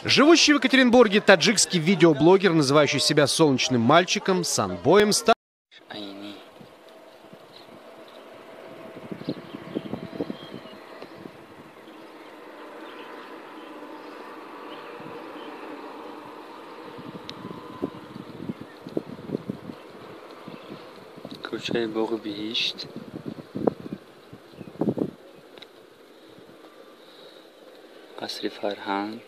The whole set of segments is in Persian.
Живущий в Екатеринбурге таджикский видеоблогер, называющий себя солнечным мальчиком, санбоем, стал... کوچه باغ بهشت قصر فرهنگ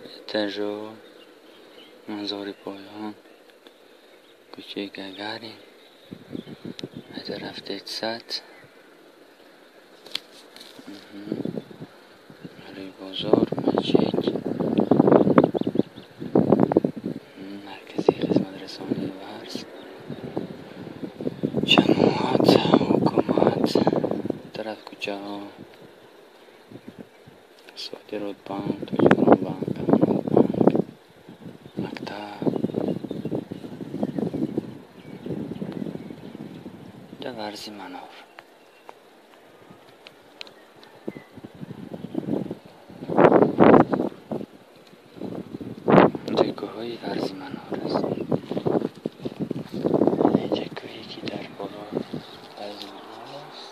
اتجاه مزار پایان کوچه گگرین طرف دست روی بازار مسجد مرکزی خدمت رسانی ورز جماعت حکومت طرف کوچه ها صادرات بانک تجارت بانک امانات بانک مکتب در ورزی منار جگوهای ورزی منار است. جگوهی که در بالا ورزی منار است.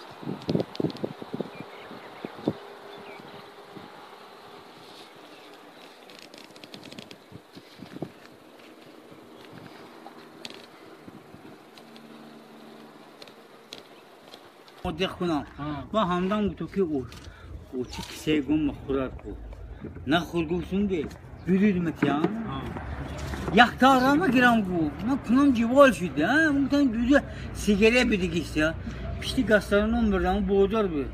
مدخ کنم و همدان تو که او چی کسی گم مخورد کو نه خورگوشون ده دوید مکیان یک تارا ما گرام کو ما کنم جوال شده ممکن دوید سیگاره بدیگیست یا پیشتی گسترانم بردم بودار بود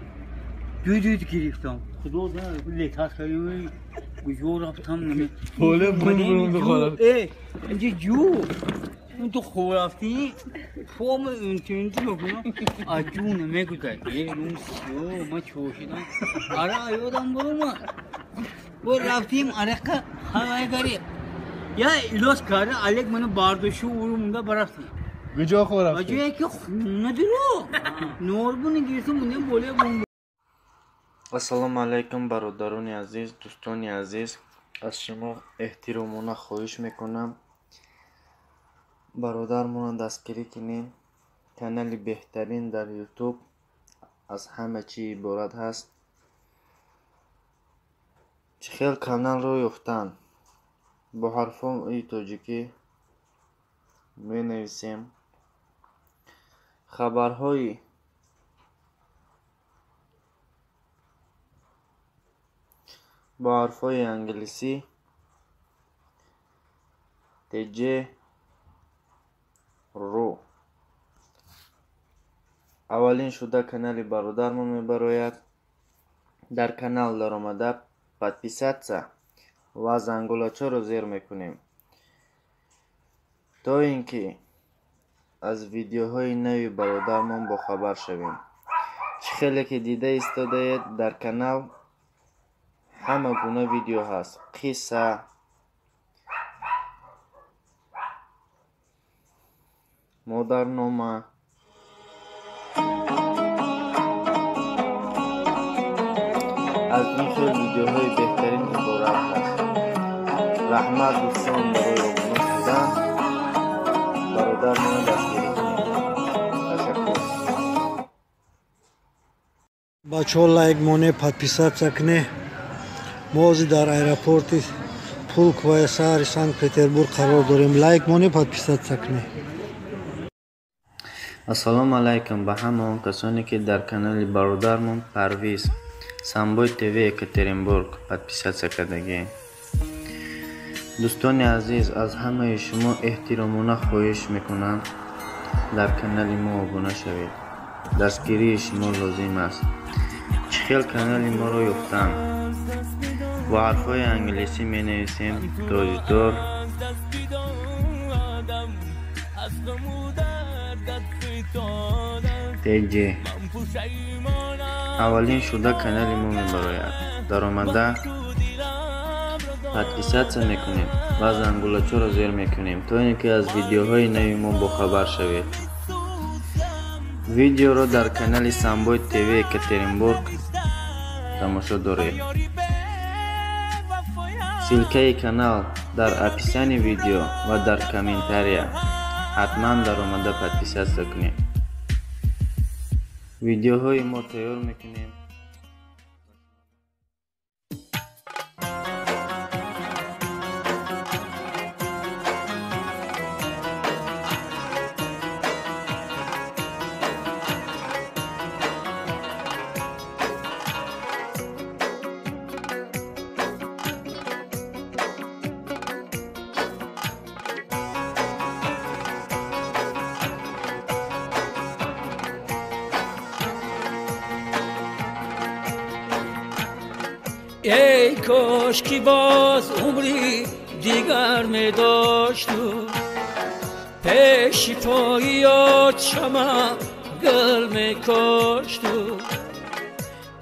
دوید گرفتم خدا ده لیتاس کردیم گوشو رفتم نمی پوله برون بخورم اینجا جو اون تو خورافتی فرم اینترنتی بکنم آجون میگوید اون سیو ما چوشیدم آره ایودم برو ما و رفتیم عرقه هوای گری یا ایلاس کاره الک منو باردوشو ورو مونده برفتیم کجا خورافتی؟ آجویه که ندارو نور بونی گیرسو مونده بوله بون ассалому алайкум бародарони азиз, дӯстони азиз, аз шумо эҳтиромона хоҳиш мекунам бародармона дастгирӣ кунем. канали беҳтарин дар ютуб аз ҳама чӣ иборат ҳаст. чӣ хел каналро ёфтан? бо ҳарфони тоҷикӣ менависем хабарҳои با حرفای انگلیسی تج رو اولین شده کانال برادرمون میبراید. در کانال در آمده подписаться و زنگولچه رو زیر میکنیم تا اینکه از ویدیوهای نوی برادرمون با خبر شویم. خیلی که دیده ایستاده در کانال همه گونه ویدیو هست، قصه، مادرنامه، از این خیلی ویدیوهای بهترین عبارت هست. رحمت دوستان برای آبونه شدن برادرمون دستگیری کنید. تشکر. بچه‌ها لایک مونه подписаться کنه. ما در аэропорти پولک شهر سنت پترزبورگ قرار داریم. لایک مونه подписаться کنه. ассалому алайкум ба ҳама касоне ки дар канали бародармон Парвиз Самбой ТВ Екатеринбург подписаться кардагӣ. дӯстони азиз, аз ҳамаи шумо эҳтиромона хоҳиш мекунам дар канали мо обуна шавед. дастгирии шумо лозим аст. чӣ хел канали моро ёфтан? با حرفای انگلیسی می نویسیم توجدار تج. اولین شده کانال ما می براید. در آمده подписаться میکنیم و زنگولچه رو زیر میکنیم تا اینکه از ویدیوهای نوی ما با خبر شوید. ویدیو رو در کانال سامبوی تیوی екатеринбург تماشا دارید. ссылкаи канал дар описании видео ва дар комментария. ҳатман дар омада подписаться кунед. видеоҳои мо тайёр мекунем. ای کاش که باز عمری دیگر می داشت پیش پای یاد شما گل می کاشت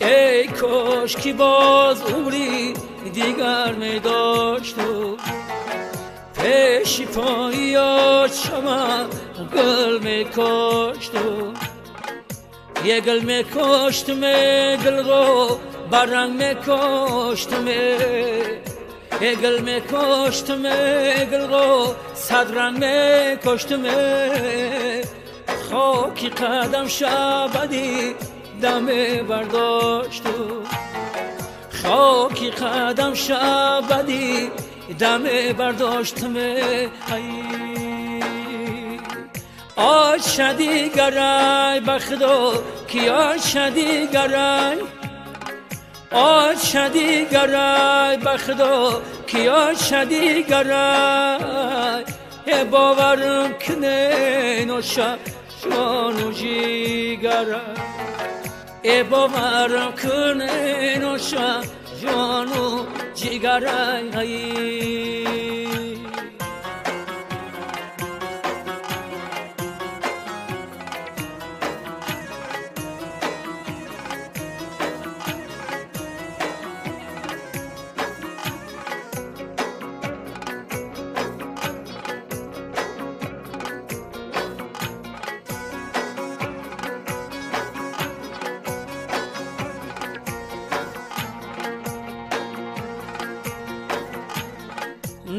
ای کاش که باز عمری دیگر می داشت پیش پای یاد شما گل می کاشت یه گل می کاشت می گل رو برنگ می کاشتم گل می کاشتم گل رو صد رنگ می کاشتم خاکی قدم شبدی دم برداشت خاکی قدم شبدی دم برداشتم آج شدی گرای بخدا کی آج شدی گرای آج شدی گرای بخدا کی آج شدی گرای باورم کنه نوشا جانو جیگرای باورم کنه نوشا جانو جیگرای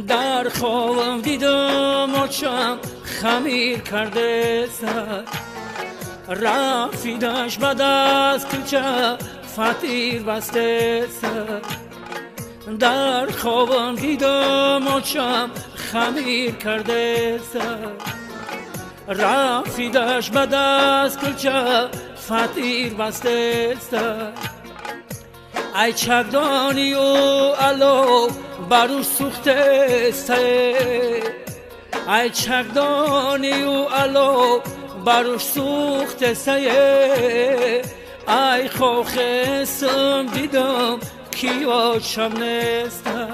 در خوابم دیدم آچم خمیر کرده سر رفیدش بعد از کلچه فتیر بسته سر در خوابم دیدم آچم خمیر کرده سر رفیدش بعد از کلچه فتیر بسته سر ای چکدانی و علو برو سوخته سه ای چکدانی و علو برو سوخته سه ای خوخستم دیدم کی آشم نسته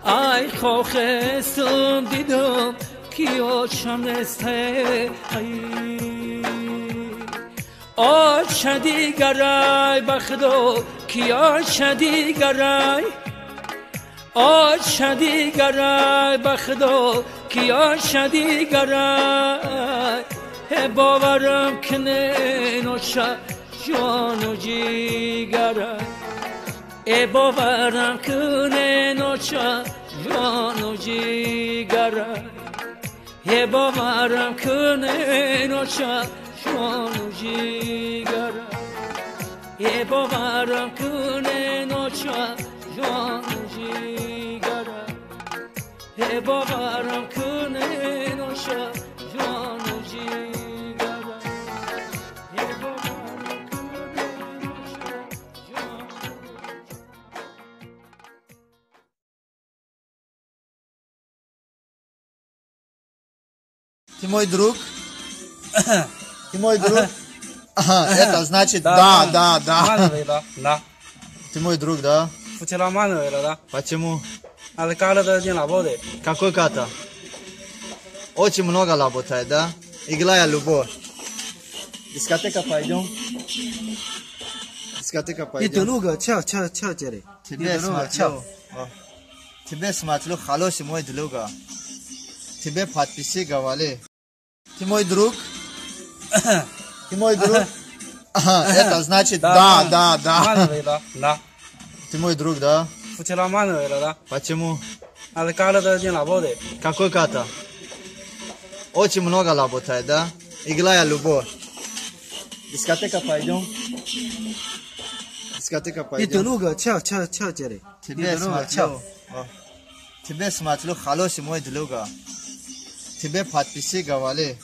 ای خوخستم دیدم کی آشم نسته آج شدی گرای بخدا کی آج شدی گرای آج شدی گرای بخدا کی آج شدی گرای باورم کنه نوشا جانو جیگرای باورم کنه نوشا جانو جیگرای باورم کنه نوشا جانو جیگرای باورم کنه نوشا جانو جیگرای باورم کنه نوشا جانو جیگرای باورم کنه نوشا جانو Ты мой друг? Ты мой друг? Ага, это значит да. Да. Ты мой друг, да? Вчера мануэла, да? Почему? А ката день работает. Какой ката? Очень много работает, да? Играя любовь. Дискотека пойдем? Дискотека И пойдем? друга, ча, Джерри. Тебе смотрю, хороший мой друг. Тебе подписи говори. Ты мой друг? Ты мой друг? Ага, это значит да. Мануэла, да. Ты мой друг, да? Вчера мало было, да? Почему? Алкала один работает. Какой ката? Очень много работает, да? Играя любовь. Дискотека пойдем? Дискотека И пойдем? друга, чё, Джерри? Тебе смотрю. Тебе смотрю, хороший мой друга. Тебе подписи говори.